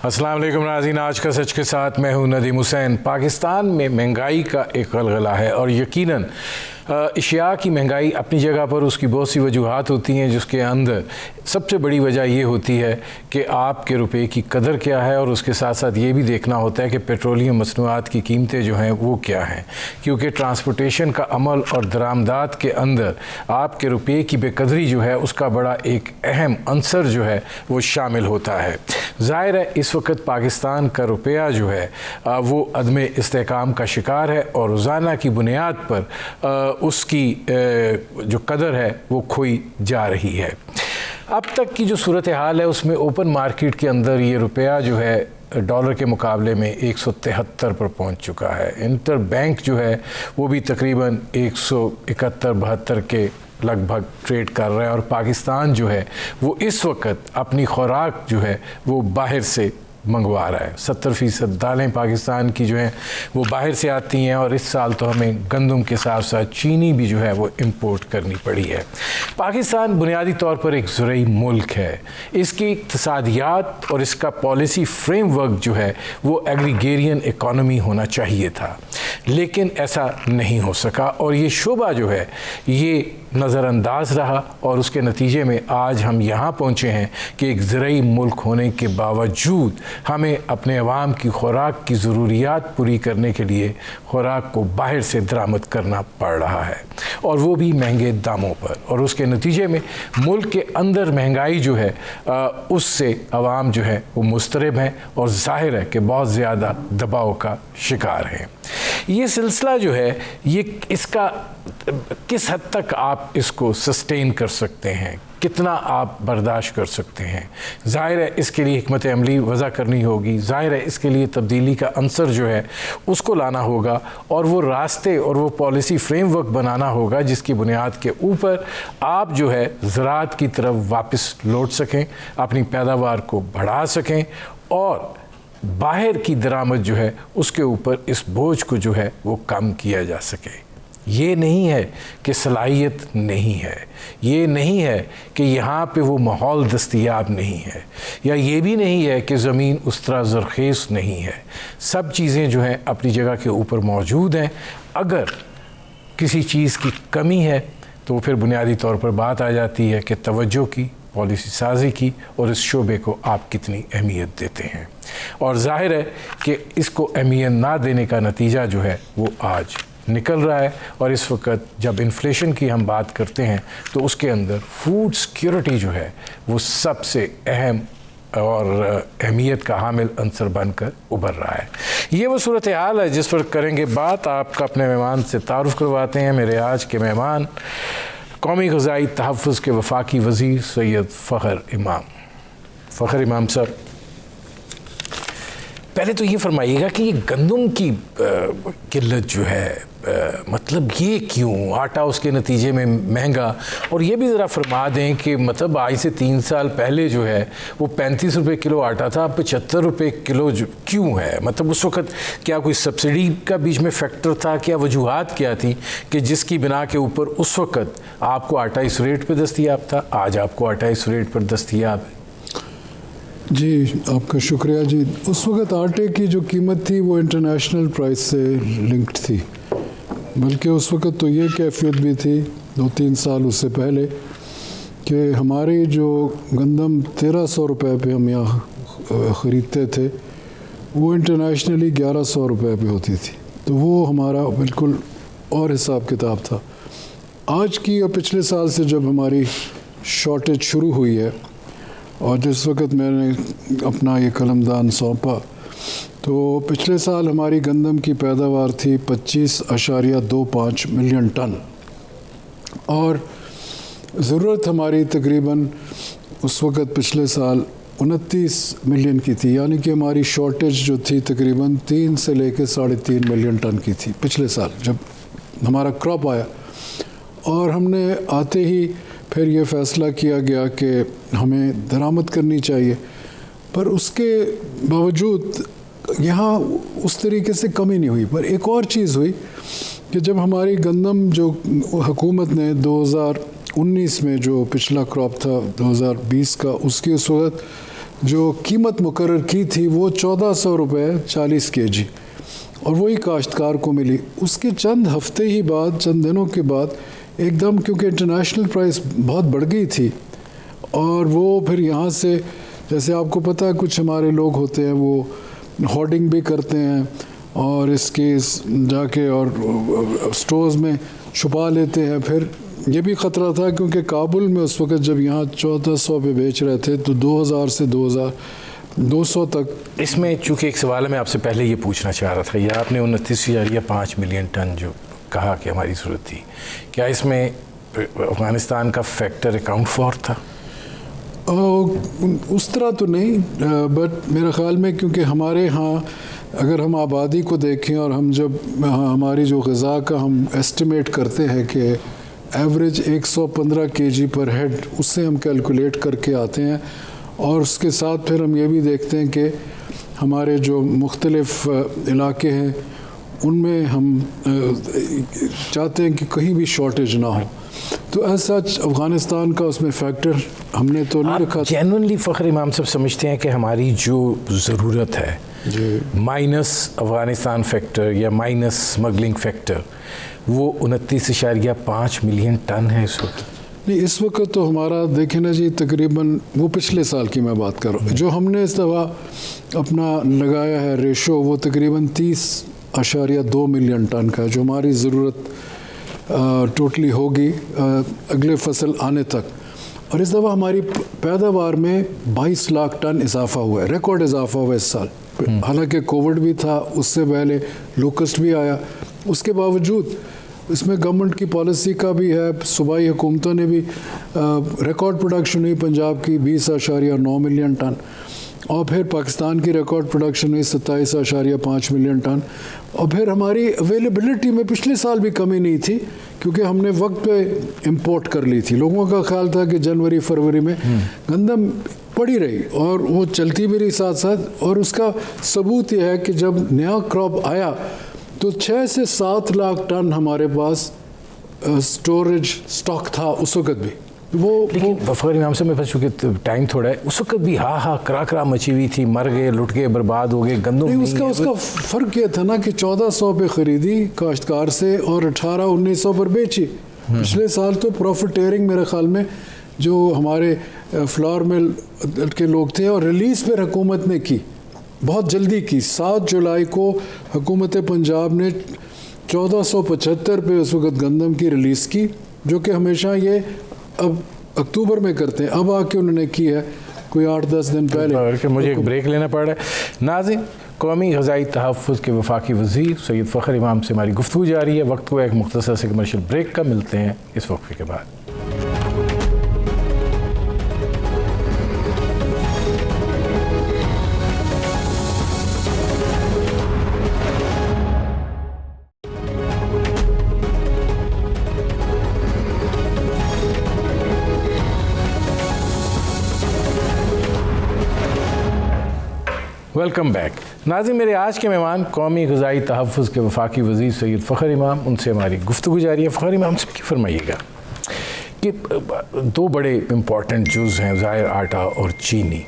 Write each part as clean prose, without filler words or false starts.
अस्सलाम वालेकुम नाज़रीन, आज का सच के साथ मैं हूं नदीम हुसैन। पाकिस्तान में महंगाई का एक गलगला है और यकीनन अशिया की महंगाई अपनी जगह पर उसकी बहुत सी वजूहात होती हैं, जिसके अंदर सबसे बड़ी वजह ये होती है कि आपके रुपए की कदर क्या है, और उसके साथ साथ ये भी देखना होता है कि पेट्रोलियम मसनूआत की कीमतें जो हैं वो क्या हैं, क्योंकि ट्रांसपोर्टेशन का अमल और दरामदात के अंदर आपके रुपये की बेकदरी जो है उसका बड़ा एक अहम अंसर जो है वो शामिल होता है। ज़ाहिर है इस वक्त पाकिस्तान का रुपया जो है वो अदम इस्तेहकाम का शिकार है और रोज़ाना की बुनियाद पर उसकी जो कदर है वो खोई जा रही है। अब तक की जो सूरत हाल है उसमें ओपन मार्केट के अंदर ये रुपया जो है डॉलर के मुकाबले में 173 पर पहुंच चुका है। इंटर बैंक जो है वो भी तकरीबन 171-72 के लगभग ट्रेड कर रहा है, और पाकिस्तान जो है वो इस वक्त अपनी खुराक जो है वो बाहर से मंगवा रहा है। 70% दालें पाकिस्तान की जो हैं वो बाहर से आती हैं, और इस साल तो हमें गंदम के साथ साथ चीनी भी जो है वो इंपोर्ट करनी पड़ी है। पाकिस्तान बुनियादी तौर पर एक ज़रूरी मुल्क है। इसकी इक़्तिसादियात और इसका पॉलिसी फ्रेमवर्क जो है वो एग्रीगेरियन इकॉनमी होना चाहिए था, लेकिन ऐसा नहीं हो सका और ये शोबा जो है ये नज़रअंदाज रहा, और उसके नतीजे में आज हम यहाँ पहुँचे हैं कि एक ज़रूरी मुल्क होने के बावजूद हमें अपने अवाम की खुराक की ज़रूरियात पूरी करने के लिए खुराक को बाहर से दरामद करना पड़ रहा है, और वो भी महंगे दामों पर। और उसके नतीजे में मुल्क के अंदर महंगाई जो है उससे अवाम जो है वो मुस्तरब हैं और ज़ाहिर है कि बहुत ज़्यादा दबाव का शिकार हैं। ये सिलसिला जो है ये इसका किस हद तक आप इसको सस्टेन कर सकते हैं, कितना आप बर्दाश्त कर सकते हैं, ज़ाहिर है इसके लिए हिकमत अमली वज़ा करनी होगी। ज़ाहिर है इसके लिए तब्दीली का अंसर जो है उसको लाना होगा, और वो रास्ते और वो पॉलिसी फ्रेमवर्क बनाना होगा जिसकी बुनियाद के ऊपर आप जो है ज़राअत की तरफ वापस लौट सकें, अपनी पैदावार को बढ़ा सकें, और बाहर की दरामद जो है उसके ऊपर इस बोझ को जो है वो कम किया जा सके। ये नहीं है कि सलाहियत नहीं है, ये नहीं है कि यहाँ पे वो माहौल दस्तयाब नहीं है, या ये भी नहीं है कि ज़मीन उस तरह ज़रख़ेज़ नहीं है। सब चीज़ें जो हैं अपनी जगह के ऊपर मौजूद हैं। अगर किसी चीज़ की कमी है तो फिर बुनियादी तौर पर बात आ जाती है कि तवज्जो की, पॉलिसी साजी की, और इस शोबे को आप कितनी अहमियत देते हैं। और ज़ाहिर है कि इसको अहमियत ना देने का नतीजा जो है वो आज निकल रहा है। और इस वक्त जब इन्फ्लेशन की हम बात करते हैं तो उसके अंदर फूड सिक्योरिटी जो है वो सबसे अहम और अहमियत का हामिल अंसर बनकर उभर रहा है। ये वो सूरत हाल है जिस पर करेंगे बात। आपका अपने मेहमान से तारुफ़ करवाते हैं। मेरे आज के मेहमान कौमी ग़िज़ाई तहफ़्फ़ुज़ के वफ़ाकी वज़ीर सैयद फ़खर इमाम। फ़खर इमाम सर, पहले तो ये फरमाइएगा कि ये गंदम की किल्लत जो है मतलब ये क्यों, आटा उसके नतीजे में महंगा, और ये भी ज़रा फरमा दें कि मतलब आज से 3 साल पहले जो है वो 35 रुपये किलो आटा था, अब 75 रुपये किलो क्यों है? मतलब उस वक़्त क्या कोई सब्सिडी का बीच में फैक्टर था, क्या वजूहात क्या थी कि जिसकी बिना के ऊपर उस वक़्त आपको आटा इस रेट पर दस्तियाब था, आज आपको आटा इस रेट पर दस्तियाब है? जी आपका शुक्रिया जी। उस वक़्त आटे की जो कीमत थी वो इंटरनेशनल प्राइस से लिंक्ड थी, बल्कि उस वक़्त तो ये कैफियत भी थी 2-3 साल उससे पहले कि हमारी जो गंदम 1300 रुपये पे हम यहाँ ख़रीदते थे वो इंटरनेशनली 1100 रुपये पे होती थी। तो वो हमारा बिल्कुल और हिसाब किताब था। आज की और पिछले साल से जब हमारी शॉर्टेज शुरू हुई है और जिस वक़्त मैंने अपना ये कलमदान सौंपा तो पिछले साल हमारी गंदम की पैदावार थी 25.25 मिलियन टन, और ज़रूरत हमारी तकरीबन उस वक़्त पिछले साल 29 मिलियन की थी, यानी कि हमारी शॉर्टेज जो थी तकरीबन 3 से लेकर 3.5 मिलियन टन की थी पिछले साल जब हमारा क्रॉप आया। और हमने आते ही फिर ये फ़ैसला किया गया कि हमें दरामद करनी चाहिए, पर उसके बावजूद यहाँ उस तरीके से कमी नहीं हुई। पर एक और चीज़ हुई कि जब हमारी गंदम जो हुकूमत ने 2019 में जो पिछला क्रॉप था 2020 का, उसकी उस वक्त जो कीमत मुकर्रर की थी वो 1400 रुपये 40 kg, और वही काश्तकार को मिली। उसके चंद हफ्ते ही बाद, चंद दिनों के बाद एकदम, क्योंकि इंटरनेशनल प्राइस बहुत बढ़ गई थी, और वो फिर यहाँ से, जैसे आपको पता है कुछ हमारे लोग होते हैं वो होर्डिंग भी करते हैं और इसके जाके और स्टोर्स में छुपा लेते हैं। फिर ये भी ख़तरा था क्योंकि काबुल में उस वक़्त जब यहाँ 1400 पे बेच रहे थे तो 2000 से 2200 तक। इसमें चूँकि एक सवाल मैं आपसे पहले ये पूछना चाह रहा था, यह आपने 29,000 या 5 मिलियन टन जो कहा कि हमारी ज़रूरत थी, क्या इसमें अफ़गानिस्तान का फैक्टर अकाउंट फॉर था? उस तरह तो नहीं, बट मेरा ख़्याल में क्योंकि हमारे यहाँ अगर हम आबादी को देखें और हम जब हमारी जो ग़िज़ा का हम एस्टिमेट करते हैं कि एवरेज 115 kg पर हेड, उससे हम कैलकुलेट करके आते हैं, और उसके साथ फिर हम ये भी देखते हैं कि हमारे जो मुख्तलिफ़ इलाके हैं उनमें हम चाहते हैं कि कहीं भी शॉर्टेज ना हो। तो ऐसा अफ़गानिस्तान का उसमें फैक्टर हमने तो नहीं रखा। जेन्युइनली फ़ख्र इमाम साहब समझते हैं कि हमारी जो ज़रूरत है माइनस अफ़गानिस्तान फैक्टर या माइनस स्मगलिंग फैक्टर, वो 29.5 मिलियन टन है इस वक्त? नहीं, इस वक्त तो हमारा देखें ना जी, तकरीबन वो पिछले साल की मैं बात कर रहा हूँ, जो हमने इस दफ़ा अपना लगाया है रेशो, वो तकरीबन 30.2 मिलियन टन का है, जो हमारी ज़रूरत टोटली होगी अगले फसल आने तक। और इस दफ़ा हमारी पैदावार में 22 लाख टन इजाफा हुआ है, रिकॉर्ड इजाफा हुआ है इस साल। हालांकि कोविड भी था, उससे पहले लोकस्ट भी आया, उसके बावजूद इसमें गवर्नमेंट की पॉलिसी का भी है। सूबाई हुकूमतों ने भी रिकॉर्ड प्रोडक्शन हुई पंजाब की 20.9 मिलियन टन, और फिर पाकिस्तान की रिकॉर्ड प्रोडक्शन हुई 27.5 मिलियन टन। और फिर हमारी अवेलेबिलिटी में पिछले साल भी कमी नहीं थी क्योंकि हमने वक्त पे इंपोर्ट कर ली थी। लोगों का ख्याल था कि जनवरी फरवरी में गंदम पड़ी रही और वो चलती भी रही साथ साथ, और उसका सबूत यह है कि जब नया क्रॉप आया तो 6 से 7 लाख टन हमारे पास स्टोरेज स्टॉक था उस वक़्त भी। लेकिन फ़ख्र इमाम से मेरे पास चूँकि टाइम थोड़ा है, उस वक्त भी करा मची हुई थी, मर गए, लुट गए, बर्बाद हो गए, गंदम नहीं। उसका फ़र्क ये था ना कि 1400 पे ख़रीदी काश्तकार से और 1800-1900 पर बेची। पिछले साल तो प्रॉफिटेयरिंग मेरे ख्याल में जो हमारे फ्लावर मिल के लोग थे, और रिलीज़ पर हुकूमत ने की, बहुत जल्दी की। 7 जुलाई को हुकूमत पंजाब ने 1475 पे उस वक़्त गंदम की रिलीज़ की, जो कि हमेशा ये अब अक्टूबर में करते हैं, अब आके उन्होंने की है कोई 8-10 दिन पहले। मुझे एक ब्रेक लेना पड़ रहा है। नाज़रीन, कौमी ग़िज़ाई तहफ़्फ़ुज़ के वफाकी वज़ीर सैयद फ़ख्र इमाम से हमारी गुफ्तगू जारी है। वक्त को एक मुख्तसर से कमर्शियल ब्रेक का, मिलते हैं इस वक्फे के बाद। Welcome back. नाज़रीन, मेरे आज के मेहमान कौमी ग़िज़ाई तहफ़्फ़ुज़ के वफाकी वज़ीर सैयद फ़ख्र इमाम, उनसे हमारी गुफ्तगू जारी है। फ़ख्र इमाम से फरमाइएगा कि 2 बड़े इम्पॉर्टेंट जुज़ हैं, ज़ाहिर आटा और चीनी।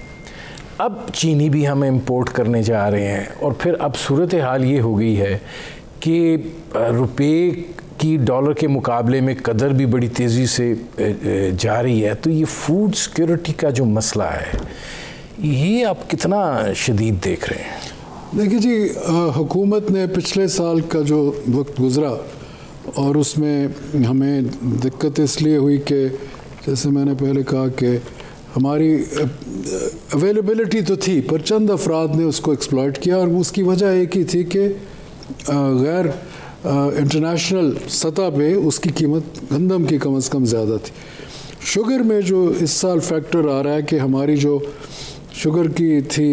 अब चीनी भी हम इंपोर्ट करने जा रहे हैं, और फिर अब सूरत हाल ये हो गई है कि रुपये की डॉलर के मुकाबले में कदर भी बड़ी तेज़ी से जा रही है। तो ये फूड सिक्योरिटी का जो मसला है, ये आप कितना शदीद देख रहे हैं? देखिए जी, हुकूमत ने पिछले साल का जो वक्त गुज़रा, और उसमें हमें दिक्कत इसलिए हुई कि जैसे मैंने पहले कहा कि हमारी अवेलेबिलिटी तो थी, पर चंद अफराद ने उसको एक्सप्लॉइट किया, और उसकी वजह एक ही थी कि गैर इंटरनेशनल सतह पे उसकी कीमत गंदम की कम से कम ज़्यादा थी। शुगर में जो इस साल फैक्टर आ रहा है कि हमारी जो शुगर की थी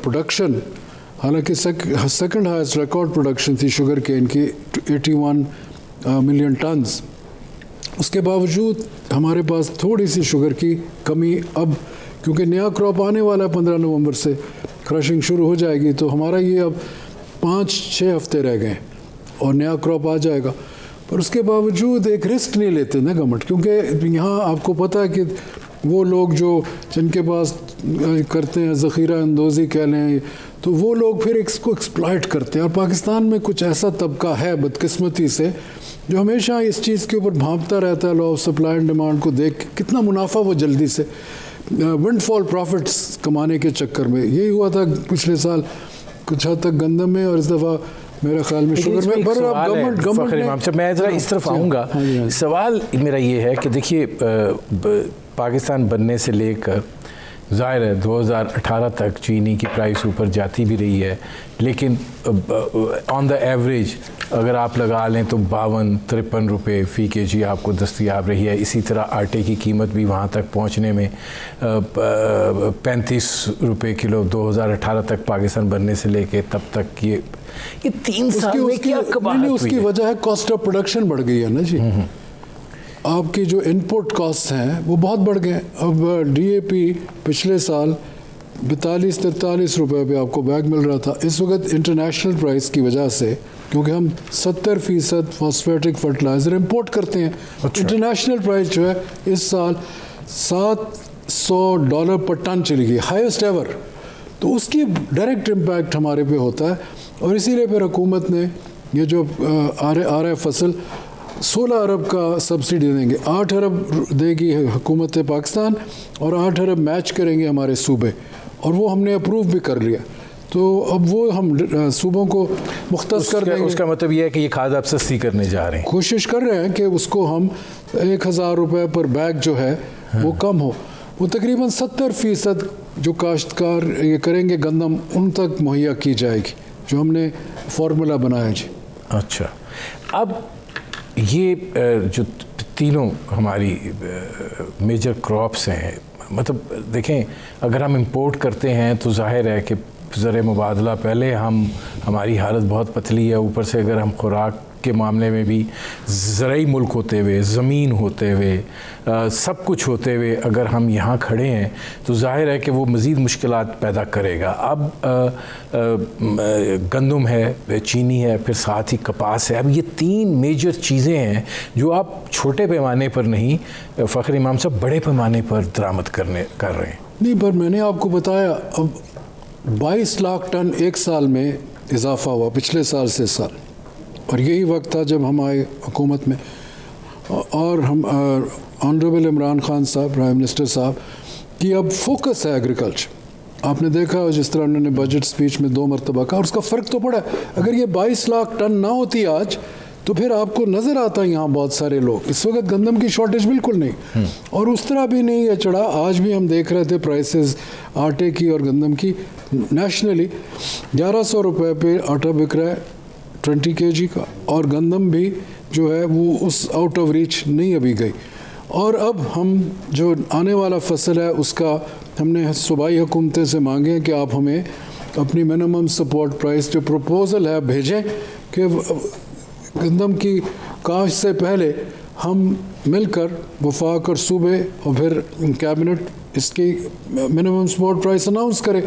प्रोडक्शन, हालांकि सेकंड हाईएस्ट रिकॉर्ड प्रोडक्शन थी शुगर के इनकी 81 मिलियन टन्स, उसके बावजूद हमारे पास थोड़ी सी शुगर की कमी, अब क्योंकि नया क्रॉप आने वाला है 15 नवंबर से क्रशिंग शुरू हो जाएगी, तो हमारा ये अब 5-6 हफ्ते रह गए और नया क्रॉप आ जाएगा। पर उसके बावजूद एक रिस्क नहीं लेते ना गवर्नमेंट, क्योंकि यहाँ आपको पता है कि वो लोग जो जिनके पास करते हैं, ज़ख़ीरा अंदोज़ी कह लें, तो वो लोग फिर इसको एक्सप्लॉइट करते हैं। और पाकिस्तान में कुछ ऐसा तबका है बदकिस्मती से जो हमेशा इस चीज़ के ऊपर भांपता रहता है, law of supply and demand को देख के कितना मुनाफा वो जल्दी से विंडफॉल प्रॉफिट्स कमाने के चक्कर में। यही हुआ था पिछले साल कुछ हद तक गंदम में, और इस दफ़ा मेरे ख्याल में शुगर में। पर अब गवर्नमेंट मैं ज़रा इस तरफ आऊँगा। सवाल मेरा ये है कि देखिए, पाकिस्तान बनने से लेकर ज़ाहिर है 2018 तक चीनी की प्राइस ऊपर जाती भी रही है, लेकिन ऑन द एवरेज अगर आप लगा लें तो 52-53 रुपये फ़ी केजी आपको दस्तयाब रही है। इसी तरह आटे की कीमत भी वहाँ तक पहुँचने में 35 रुपये किलो 2018 तक पाकिस्तान बनने से लेके तब तक ये 3 साल में क्या कमाल हुई है? उसकी वजह है कॉस्ट ऑफ प्रोडक्शन बढ़ गई है ना जी। आपकी जो इनपुट कॉस्ट हैं वो बहुत बढ़ गए। अब डीएपी पिछले साल 42-43 रुपये पे आपको बैग मिल रहा था। इस वक्त इंटरनेशनल प्राइस की वजह से, क्योंकि हम 70% फॉस्फेटिक फर्टिलाइज़र इंपोर्ट करते हैं, इंटरनेशनल प्राइस जो है इस साल $700 पर टन चली गई, हाईएस्ट एवर। तो उसकी डायरेक्ट इम्पैक्ट हमारे पे होता है, और इसीलिए फिर हुकूमत ने ये जो आ रहा है फसल 16 अरब का सब्सिडी देंगे, 8 अरब देगी हुकूमत पाकिस्तान और 8 अरब मैच करेंगे हमारे सूबे, और वो हमने अप्रूव भी कर लिया। तो अब वो हम सूबों को मुख्तस कर देंगे। उसका मतलब ये है कि ये खाद आप सस्ती करने जा रहे हैं। कोशिश कर रहे हैं कि उसको हम 1000 रुपये पर बैग जो है वो कम हो। वो तकरीबन 70% जो काश्तकार ये करेंगे गंदम, उन तक मुहैया की जाएगी, जो हमने फार्मूला बनाया जी। अच्छा, अब ये जो तीनों हमारी मेजर क्रॉप्स हैं, मतलब देखें, अगर हम इंपोर्ट करते हैं तो जाहिर है कि ज़र मुबादला पहले हमारी हालत बहुत पतली है, ऊपर से अगर हम खुराक के मामले में भी ज़रई मुल्क होते हुए, ज़मीन होते हुए, सब कुछ होते हुए अगर हम यहाँ खड़े हैं तो जाहिर है कि वो मज़ीद मुश्किलात पैदा करेगा। अब गंदम है, चीनी है, फिर साथ ही कपास है। अब ये 3 मेजर चीज़ें हैं जो आप छोटे पैमाने पर नहीं, फ़खर इमाम साहब, बड़े पैमाने पर दरामद कर रहे हैं। नहीं, पर मैंने आपको बताया अब 22 लाख टन एक साल में इजाफा हुआ पिछले साल से साल, और यही वक्त था जब हम आए हुकूमत में। और हम ऑनरेबल इमरान खान साहब, प्राइम मिनिस्टर साहब की अब फोकस है एग्रीकल्चर। आपने देखा जिस तरह उन्होंने बजट स्पीच में 2 मरतबा कहा, और उसका फ़र्क तो पड़ा। अगर ये 22 लाख टन ना होती आज, तो फिर आपको नज़र आता है यहाँ बहुत सारे लोग। इस वक्त गंदम की शॉर्टेज बिल्कुल नहीं, और उस तरह भी नहीं है चढ़ा। आज भी हम देख रहे थे प्राइसेस आटे की और गंदम की नेशनली 1100 रुपये पे आटा बिक रहा है 20 kg का, और गंदम भी जो है वो उस आउट ऑफ रीच नहीं अभी गई। और अब हम जो आने वाला फसल है उसका हमने सूबाई हुकूमतें से मांगे हैं कि आप हमें अपनी मिनिमम सपोर्ट प्राइस जो प्रपोज़ल है भेजें, कि गंदम की काश्त से पहले हम मिलकर वफाक और सूबे और फिर कैबिनेट इसकी मिनिमम सपोर्ट प्राइस अनाउंस करें।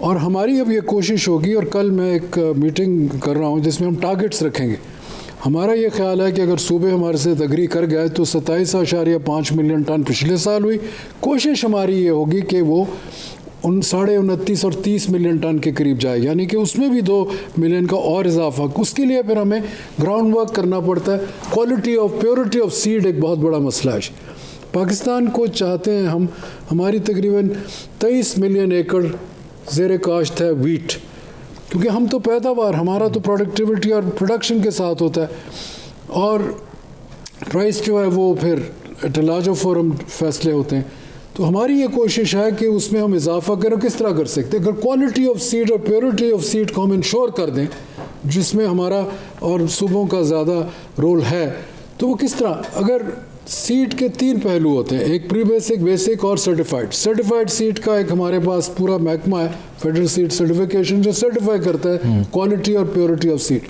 और हमारी अब ये कोशिश होगी, और कल मैं एक मीटिंग कर रहा हूँ जिसमें हम टारगेट्स रखेंगे। हमारा ये ख्याल है कि अगर सूबे हमारे से एग्री कर गए तो 27.5 मिलियन टन पिछले साल हुई। कोशिश हमारी ये होगी कि वो 29.5 और 30 मिलियन टन के करीब जाए, यानी कि उसमें भी 2 मिलियन का और इजाफा। उसके लिए फिर हमें ग्राउंड वर्क करना पड़ता है। क्वालिटी और प्योरिटी ऑफ सीड एक बहुत बड़ा मसला है। पाकिस्तान को चाहते हैं हम, हमारी तकरीबन 23 मिलियन एकड़ ज़ेर काश्त है वीट, क्योंकि हम तो पैदावार, हमारा तो प्रोडक्टिविटी और प्रोडक्शन के साथ होता है, और प्राइस जो है वो फिर एटलाजो फोरम फैसले होते हैं। तो हमारी ये कोशिश है कि उसमें हम इजाफा करें। किस तरह कर सकते हैं? अगर क्वालिटी ऑफ सीड और प्योरिटी ऑफ सीड को हम इंश्योर कर दें, जिसमें हमारा और सूबों का ज़्यादा रोल है, तो वो किस तरह? अगर सीड के 3 पहलू होते हैं, एक प्री बेसिक, बेसिक और सर्टिफाइड। सर्टिफाइड सीड का एक हमारे पास पूरा महकमा है, फेडरल सीड सर्टिफिकेशन, जो सर्टिफाई करता है क्वालिटी और प्योरिटी ऑफ सीड।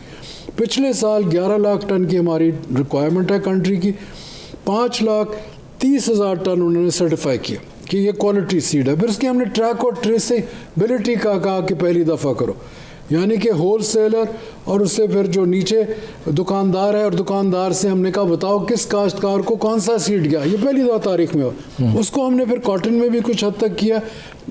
पिछले साल 11 लाख टन की हमारी रिक्वायरमेंट है कंट्री की, 5,30,000 टन उन्होंने सर्टिफाई किया कि ये क्वालिटी सीड है। फिर उसकी हमने ट्रैक और ट्रेसेबिलिटी का कहा कि पहली दफ़ा करो। यानी कि होल सेलर और उससे फिर जो नीचे दुकानदार है, और दुकानदार से हमने कहा बताओ किस काश्तकार को कौन सा सीड गया, ये पहली दफ़ा तारीख में हो। उसको हमने फिर कॉटन में भी कुछ हद तक किया,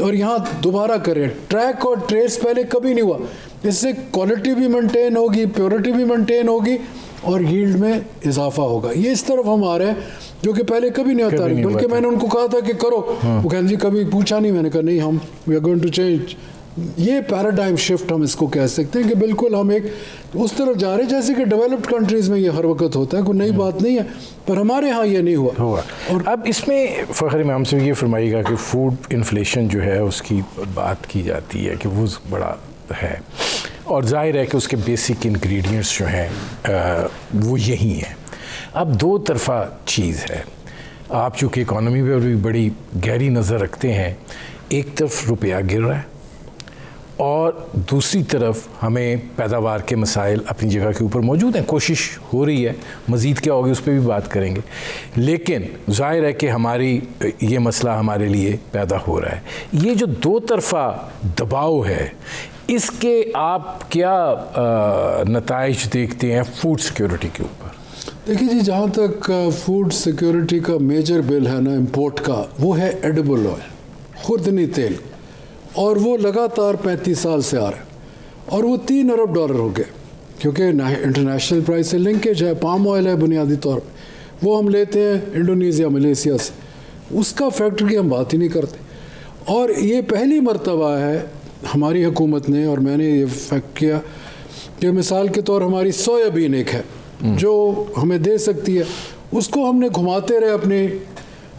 और यहाँ दोबारा करें। ट्रैक और ट्रेस पहले कभी नहीं हुआ, इससे क्वालिटी भी मेंटेन होगी, प्योरिटी भी मेंटेन होगी, और यील्ड में इजाफा होगा। ये इस तरफ हम आ रहे हैं जो कि पहले कभी नहीं होता, बल्कि मैंने उनको कहा था कि करो, वो कहते जी कभी पूछा नहीं। मैंने कहा नहीं, हम we are going to change. ये पैराडाइम शिफ्ट हम इसको कह सकते हैं कि बिल्कुल हम एक उस तरफ जा रहे हैं जैसे कि डेवलप्ड कंट्रीज़ में ये हर वक्त होता है, कोई नई बात नहीं है, पर हमारे यहाँ ये नहीं हुआ। और अब इसमें फ़खर इमाम से ये फरमाइएगा कि फूड इन्फ्लेशन जो है उसकी बात की जाती है कि वो बड़ा है, और जाहिर है कि उसके बेसिक इंग्रेडिएंट्स जो हैं वो यही हैं। अब दो तरफा चीज़ है, आप चूँकि इकॉनमी पर भी बड़ी गहरी नज़र रखते हैं, एक तरफ रुपया गिर रहा है और दूसरी तरफ हमें पैदावार के मसाइल अपनी जगह के ऊपर मौजूद हैं, कोशिश हो रही है, मज़ीद क्या होगी उस पर भी बात करेंगे, लेकिन ज़ाहिर है कि हमारी ये मसला हमारे लिए पैदा हो रहा है। ये जो दो तरफा दबाव है, इसके आप क्या नताइज देखते हैं फूड सिक्योरिटी के ऊपर? देखिए जी, जहाँ तक फूड सिक्योरिटी का मेजर बिल है ना इंपोर्ट का, वो है एडिबल ऑयल, खुर्दनी तेल, और वो लगातार 35 साल से आ रहा है, और वो $3 अरब हो गए, क्योंकि इंटरनेशनल प्राइस से लिंकेज है। पाम ऑयल है बुनियादी तौर पे, वो हम लेते हैं इंडोनेशिया मलेशिया से, उसका फैक्टर की हम बात ही नहीं करते। और ये पहली मर्तबा है हमारी हुकूमत ने, और मैंने ये फैक्ट किया कि मिसाल के तौर हमारी सोयाबीन एक है जो हमें दे सकती है, उसको हमने घुमाते रहे अपने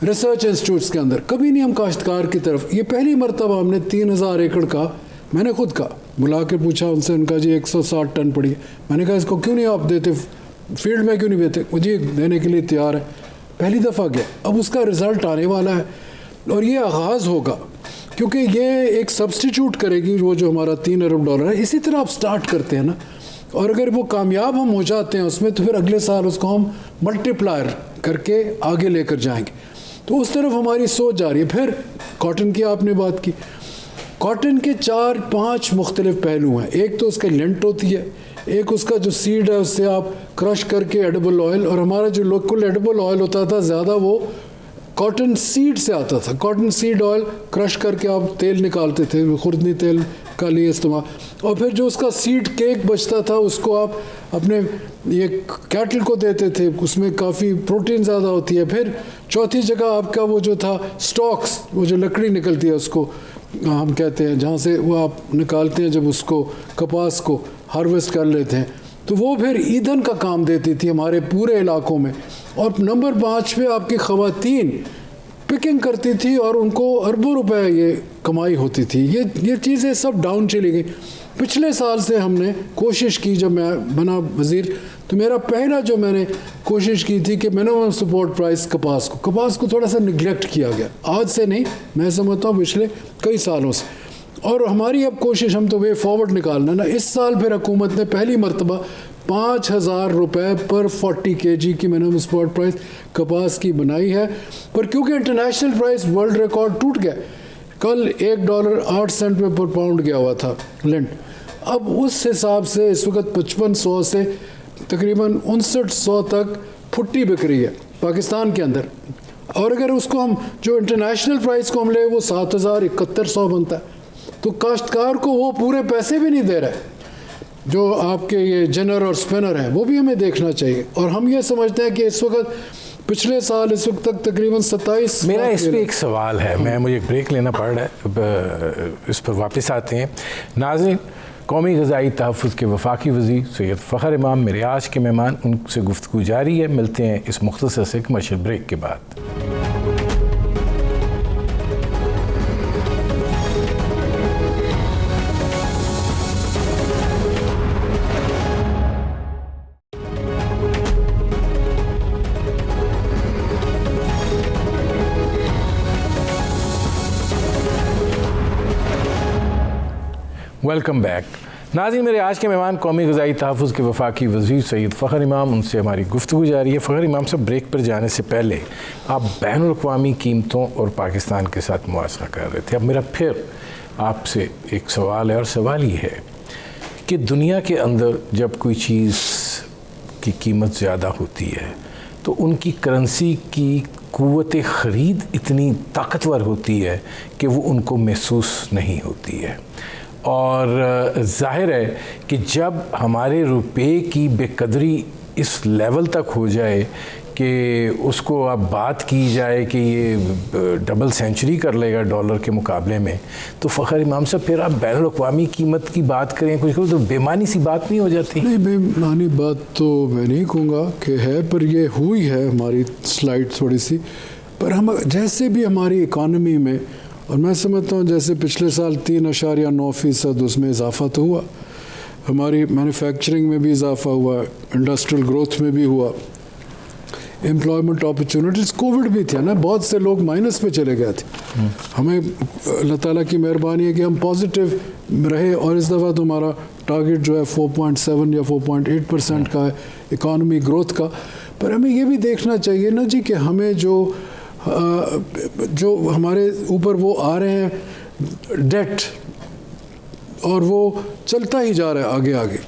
रिसर्च इंस्टीट्यूट्स के अंदर, कभी नहीं हम काश्तकार की तरफ। ये पहली मरतबा हमने 3000 एकड़ का, मैंने खुद का बुला के पूछा उनसे, उनका जी 160 टन पड़ी है। मैंने कहा इसको क्यों नहीं आप देते, फील्ड में क्यों नहीं देते? वो जी देने के लिए तैयार है। पहली दफ़ा गया, अब उसका रिज़ल्ट आने वाला है, और ये आगाज़ होगा, क्योंकि ये एक सब्सटीट्यूट करेगी वो जो हमारा $3 अरब है। इसी तरह आप स्टार्ट करते हैं ना, और अगर वो कामयाब हम हो जाते हैं उसमें, तो फिर अगले साल उसको हम मल्टीप्लायर करके आगे लेकर जाएंगे। तो उस तरफ हमारी सोच जा रही है। फिर कॉटन की आपने बात की, कॉटन के 4-5 मुख्तलिफ पहलू हैं। एक तो उसका लेंट होती है, एक उसका जो सीड है उससे आप क्रश करके एडिबल ऑयल, और हमारा जो लोकल एडिबल ऑयल होता था ज़्यादा वो कॉटन सीड से आता था। कॉटन सीड ऑयल क्रश करके आप तेल निकालते थे, खुर्दनी तेल का लिए इस्तेमाल, और फिर जो उसका सीड केक बचता था उसको आप अपने ये कैटल को देते थे, उसमें काफ़ी प्रोटीन ज़्यादा होती है। फिर चौथी जगह आपका वो जो था स्टॉक्स, वो जो लकड़ी निकलती है उसको हम कहते हैं, जहाँ से वो आप निकालते हैं जब उसको कपास को हार्वेस्ट कर लेते हैं, तो वो फिर ईंधन का काम देती थी हमारे पूरे इलाकों में। और नंबर 5 पे आपकी ख़वातीन पिकिंग करती थी, और उनको अरबों रुपए ये कमाई होती थी। ये चीज़ें सब डाउन चली गई। पिछले साल से हमने कोशिश की, जब मैं बना वज़ीर, तो मेरा पहला जो मैंने कोशिश की थी कि मिनिमम सपोर्ट प्राइस कपास को थोड़ा सा निगलेक्ट किया गया। आज से नहीं, मैं समझता हूँ पिछले कई सालों से। और हमारी अब कोशिश, हम तो वे फॉरवर्ड निकालना ना, इस साल फिर हुकूमत ने पहली मरतबा 5000 रुपये पर 40 kg की मिनिमम सपोर्ट प्राइस कपास की बनाई है। पर क्योंकि इंटरनेशनल प्राइस वर्ल्ड रिकॉर्ड टूट गया, कल $1.08 पर पाउंड गया हुआ था लेंट, अब उस हिसाब से इस वक्त 5500 से तकरीबन 5900 तक फुट्टी बिक रही है पाकिस्तान के अंदर। और अगर उसको हम जो इंटरनेशनल प्राइस को हम ले, वो 7100 बनता है। तो काश्तकार को वो पूरे पैसे भी नहीं दे रहा है। जो आपके ये जनर और स्पिनर हैं, वो भी हमें देखना चाहिए। और हम ये समझते हैं कि इस वक्त, पिछले साल इस वक्त तक तकरीबन 27। मेरा इस पर एक सवाल है, मुझे ब्रेक लेना पड़ रहा है, इस पर वापस आते हैं। नाज़रीन, कौमी ग़िज़ाई तहफ़्फ़ुज़ के वफ़ाक़ी वज़ीर सैयद फ़खर इमाम मेरे आज के मेहमान, उनसे गुफ्तगू जारी है। मिलते हैं इस मुख्तसर से कमर्शियल ब्रेक के बाद। Welcome back. नाज़रीन, मेरे आज के मेहमान कौमी ग़िज़ाई तहफ़्फ़ुज़ के वफ़ाक़ी वज़ीर सैयद फ़खर इमाम, उनसे हमारी गुफ्तगू जारी है। फ़खर इमाम साहब, ब्रेक पर जाने से पहले आप बैनुल-अक़वामी कीमतों और पाकिस्तान के साथ मुआसरा कर रहे थे। अब मेरा फिर आपसे एक सवाल है, और सवाल ये है कि दुनिया के अंदर जब कोई चीज़ की कीमत ज़्यादा होती है तो उनकी करेंसी की क़ुव्वत ख़रीद इतनी ताकतवर होती है कि वो उनको महसूस नहीं होती है। और ज़ाहिर है कि जब हमारे रुपए की बेकदरी इस लेवल तक हो जाए कि उसको अब बात की जाए कि ये डबल सेंचुरी कर लेगा डॉलर के मुकाबले में, तो फ़खर इमाम साहब फिर आप बैनुल अक़वामी कीमत की बात करें कुछ तो बेमानी सी बात नहीं हो जाती? नहीं, बेमानी बात तो मैं नहीं कहूँगा कि है, पर ये हुई है हमारी स्लाइड थोड़ी सी। पर हम जैसे भी हमारी इकानमी में, और मैं समझता हूँ जैसे पिछले साल 3.9% उसमें इजाफा तो हुआ, हमारी मैन्युफैक्चरिंग में भी इजाफा हुआ, इंडस्ट्रियल ग्रोथ में भी हुआ, एम्प्लॉयमेंट अपॉर्चुनिटीज़, कोविड भी थे ना, बहुत से लोग माइनस में चले गए थे। हमें अल्लाह ताला की मेहरबानी है कि हम पॉजिटिव रहे, और इस दफ़ा तो हमारा टारगेट जो है 4.7 या 4.8% का है इकानमी ग्रोथ का। पर हमें ये भी देखना चाहिए ना जी कि हमें जो हमारे ऊपर वो आ रहे हैं डेट, और वो चलता ही जा रहा है आगे आगे,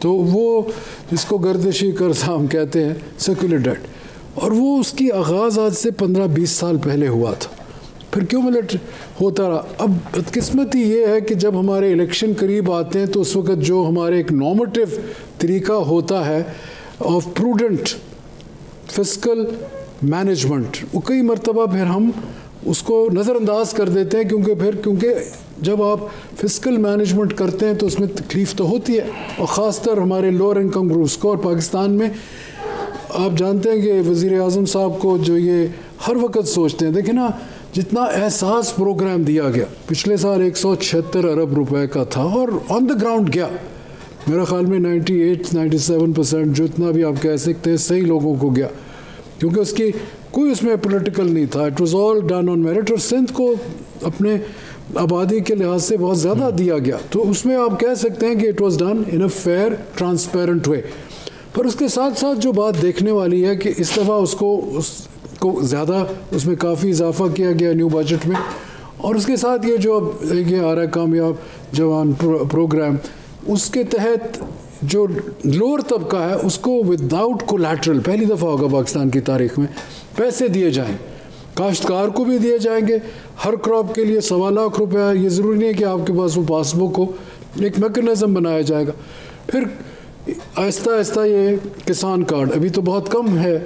तो वो जिसको गर्दिशी कर्ज़ हम कहते हैं, सेक्युलर डेट, और वो उसकी आगाज़ आज से 15-20 साल पहले हुआ था, फिर क्यूमुलेट होता रहा। अब बदकिस्मती ये है कि जब हमारे इलेक्शन करीब आते हैं तो उस वक़्त जो हमारे एक नॉर्मेटिव तरीका होता है ऑफ प्रूडेंट फिस्कल मैनेजमेंट, वो कई मरतबा फिर हम उसको नज़रअंदाज कर देते हैं, क्योंकि जब आप फिस्कल मैनेजमेंट करते हैं तो उसमें तकलीफ़ तो होती है, और ख़ासतर हमारे लोअर इनकम ग्रुप्स को। और पाकिस्तान में आप जानते हैं कि वज़ीर आज़म साहब को जो ये हर वक्त सोचते हैं, देखिए ना, जितना एहसास प्रोग्राम दिया गया पिछले साल 176 अरब रुपए का था, और ऑन द ग्राउंड गया, मेरा ख़्याल में 98-97% जितना भी आप कह सकते हैं सही लोगों को गया, क्योंकि उसकी कोई उसमें पॉलिटिकल नहीं था। It was all done on merit, और सिंध को अपने आबादी के लिहाज से बहुत ज़्यादा दिया गया, तो उसमें आप कह सकते हैं कि it was done in a fair transparent way. पर उसके साथ साथ जो बात देखने वाली है कि इस दफ़ा उसको ज़्यादा उसमें काफ़ी इजाफा किया गया न्यू बजट में, और उसके साथ ये जो अब ये आ रहा है कामयाब जवान प्रोग्राम, उसके तहत जो लोअर तबका है उसको विदाउट कोलैटरल पहली दफ़ा होगा पाकिस्तान की तारीख में पैसे दिए जाएँ। काश्तकार को भी दिए जाएंगे, हर क्रॉप के लिए 1.25 लाख रुपया। ये ज़रूरी नहीं है कि आपके पास वो पासबुक हो, एक मैकेनिज़्म बनाया जाएगा। फिर आहिस्ता आहिस्ता ये किसान कार्ड, अभी तो बहुत कम है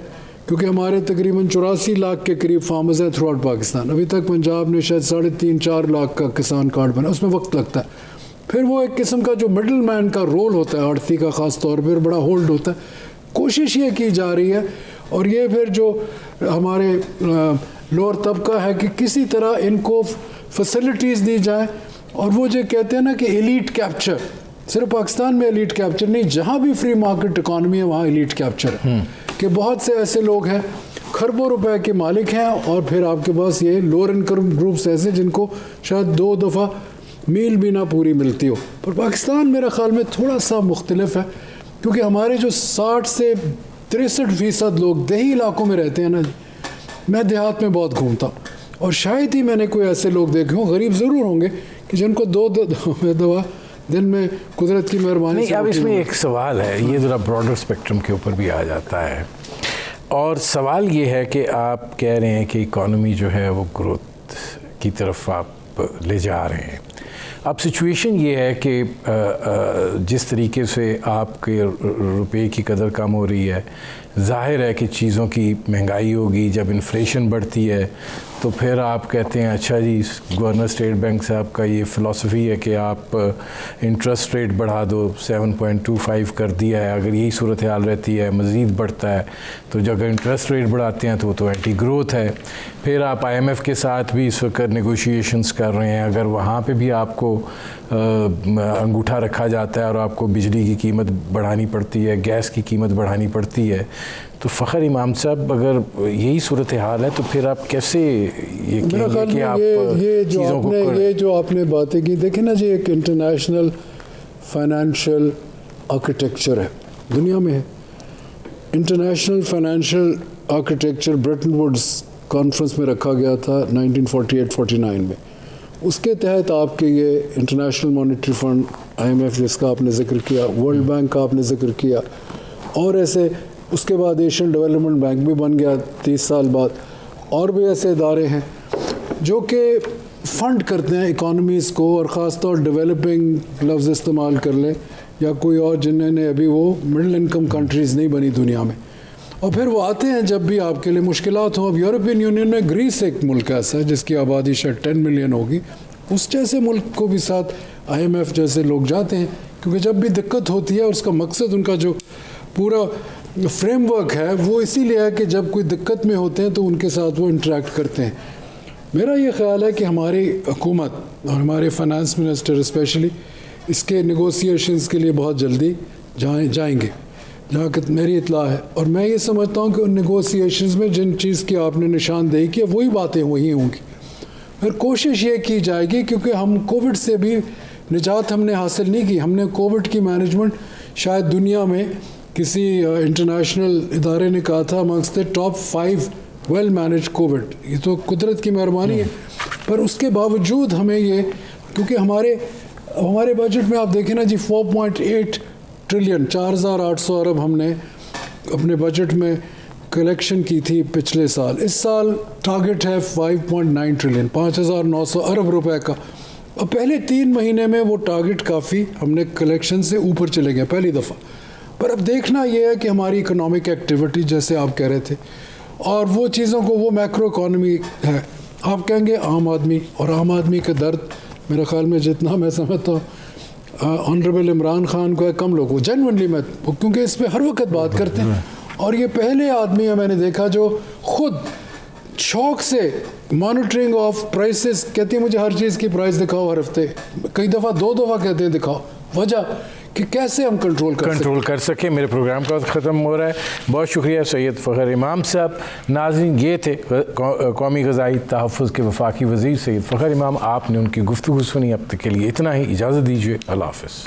क्योंकि हमारे तकरीबन 84 लाख के करीब फार्मर्स हैं थ्रू आउट पाकिस्तान। अभी तक पंजाब ने शायद 3.5-4 लाख का किसान कार्ड बना, उसमें वक्त लगता है। फिर वो एक किस्म का जो मिडल मैन का रोल होता है आड़ती का, ख़ास तौर पर बड़ा होल्ड होता है। कोशिश ये की जा रही है, और ये फिर जो हमारे लोअर तबका है कि किसी तरह इनको फैसिलिटीज़ दी जाए, और वो जो कहते हैं ना कि एलीट कैप्चर, सिर्फ पाकिस्तान में एलीट कैप्चर नहीं, जहाँ भी फ्री मार्केट इकॉनमी है वहाँ एलीट कैप्चर है कि बहुत से ऐसे लोग हैं खरबों रुपए के मालिक हैं, और फिर आपके पास ये लोअर इनकम ग्रुप्स ऐसे जिनको शायद 2 दफ़ा मील भी ना पूरी मिलती हो। पर पाकिस्तान मेरे ख़्याल में थोड़ा सा मुख्तलिफ है, क्योंकि हमारे जो 60 से 63% लोग देही इलाकों में रहते हैं ना, मैं देहात में बहुत घूमता हूँ, और शायद ही मैंने कोई ऐसे लोग देखे हों, गरीब ज़रूर होंगे, कि जिनको 2 दफ़ा दिन में कुदरत की मेहरबानी से। अब इसमें एक सवाल है, ये ज़रा ब्रॉडर स्पेक्ट्रम के ऊपर भी आ जाता है, और सवाल ये है कि आप कह रहे हैं कि इकॉनमी जो है वो ग्रोथ की तरफ आप ले जा रहे हैं। अब सिचुएशन ये है कि जिस तरीके से आपके रुपए की कदर कम हो रही है, ज़ाहिर है कि चीज़ों की महंगाई होगी। जब इन्फ्लेशन बढ़ती है तो फिर आप कहते हैं अच्छा जी, गवर्नर स्टेट बैंक साहब का ये फ़िलासफ़ी है कि आप इंटरेस्ट रेट बढ़ा दो, 7.25 कर दिया है, अगर यही सूरत हाल रहती है मज़ीद बढ़ता है तो जब इंटरेस्ट रेट बढ़ाते हैं तो वो तो एंटी ग्रोथ है। फिर आप IMF के साथ भी इस वक्त नेगोशिएशंस कर रहे हैं, अगर वहाँ पे भी आपको अंगूठा रखा जाता है और आपको बिजली की कीमत बढ़ानी पड़ती है, गैस की कीमत बढ़ानी पड़ती है, तो फ़खर इमाम साहब अगर यही सूरत हाल है तो फिर आप कैसे ये कहेंगे कि आप चीज़ों को ये जो आपने बातें की, देखें ना जी, एक इंटरनेशनल फाइनेंशियल आर्किटेक्चर है दुनिया में है। International financial architecture Bretton Woods conference में रखा गया था 1948-49 में। उसके तहत आपके ये इंटरनेशनल मॉनेटरी फंड IMF जिसका आपने जिक्र किया, वर्ल्ड बैंक का आपने जिक्र किया, और ऐसे उसके बाद एशियन डेवलपमेंट बैंक भी बन गया 30 साल बाद, और भी ऐसे इदारे हैं जो कि फ़ंड करते हैं इकॉनमीज़ को, और ख़ास तौर डेवलपिंग लफ्ज़ इस्तेमाल कर लें या कोई और जिन्होंने अभी वो मिडिल इनकम कंट्रीज़ नहीं बनी दुनिया में, और फिर वो आते हैं जब भी आपके लिए मुश्किलात हों। अब यूरोपियन यूनियन में ग्रीस एक मुल्क ऐसा है जिसकी आबादी शायद 10 मिलियन होगी, उस जैसे मुल्क को भी साथ IMF जैसे लोग जाते हैं, क्योंकि जब भी दिक्कत होती है उसका मकसद, उनका जो पूरा फ्रेमवर्क है वो इसीलिए है कि जब कोई दिक्कत में होते हैं तो उनके साथ वो इंटरेक्ट करते हैं। मेरा ये ख़्याल है कि हमारी हुकूमत और हमारे फाइनेंस मिनिस्टर स्पेशली इसके नेगोशिएशंस के लिए बहुत जल्दी जाएंगे, जहाँ तक मेरी इत्तला है। और मैं ये समझता हूँ कि उन नेगोशिएशंस में जिन चीज़ की आपने निशानदेही की वही बातें वही होंगी। फिर कोशिश ये की जाएगी, क्योंकि हम कोविड से भी निजात हमने हासिल नहीं की। हमने कोविड की मैनेजमेंट शायद दुनिया में किसी इंटरनेशनल इदारे ने कहा था amongst the top 5 well manage Covid. ये तो कुदरत की मेहरबानी है, पर उसके बावजूद हमें ये, क्योंकि हमारे बजट में आप देखें ना जी 4.8 ट्रिलियन 4800 अरब हमने अपने बजट में कलेक्शन की थी पिछले साल। इस साल टारगेट है 5.9 ट्रिलियन 5900 अरब रुपए का, और पहले 3 महीने में वो टारगेट काफ़ी हमने कलेक्शन से ऊपर चले गए पहली दफ़ा। पर अब देखना ये है कि हमारी इकोनॉमिक एक्टिविटी जैसे आप कह रहे थे, और वो चीज़ों को, वो मैक्रो इकॉनमी है, आप कहेंगे आम आदमी, और आम आदमी का दर्द मेरे ख़्याल में जितना मैं समझता हूँ ऑनरेबल इमरान खान को है, कम लोग को जेन्युइनली मैं, क्योंकि इस पर हर वक्त बात करते हैं, और ये पहले आदमी है मैंने देखा जो खुद शौक से मॉनिटरिंग ऑफ प्राइसेस कहती है, मुझे हर चीज़ की प्राइस दिखाओ हर हफ्ते, कई दफ़ा 2 दफ़ा कहते हैं दिखाओ, वजह कि कैसे हम कंट्रोल कर सके। मेरे प्रोग्राम का वक्त ख़त्म हो रहा है। बहुत शुक्रिया सैयद फ़खर इमाम साहब। नाज़रीन, ये थे कौमी ग़िज़ाई तहफ़्फ़ुज़ के वफाकी वज़ीर सैयद फ़खर इमाम। आपने उनकी गुफ्तगू सुनी। अब तक के लिए इतना ही, इजाज़त दीजिए। अल्लाह हाफ़िज़।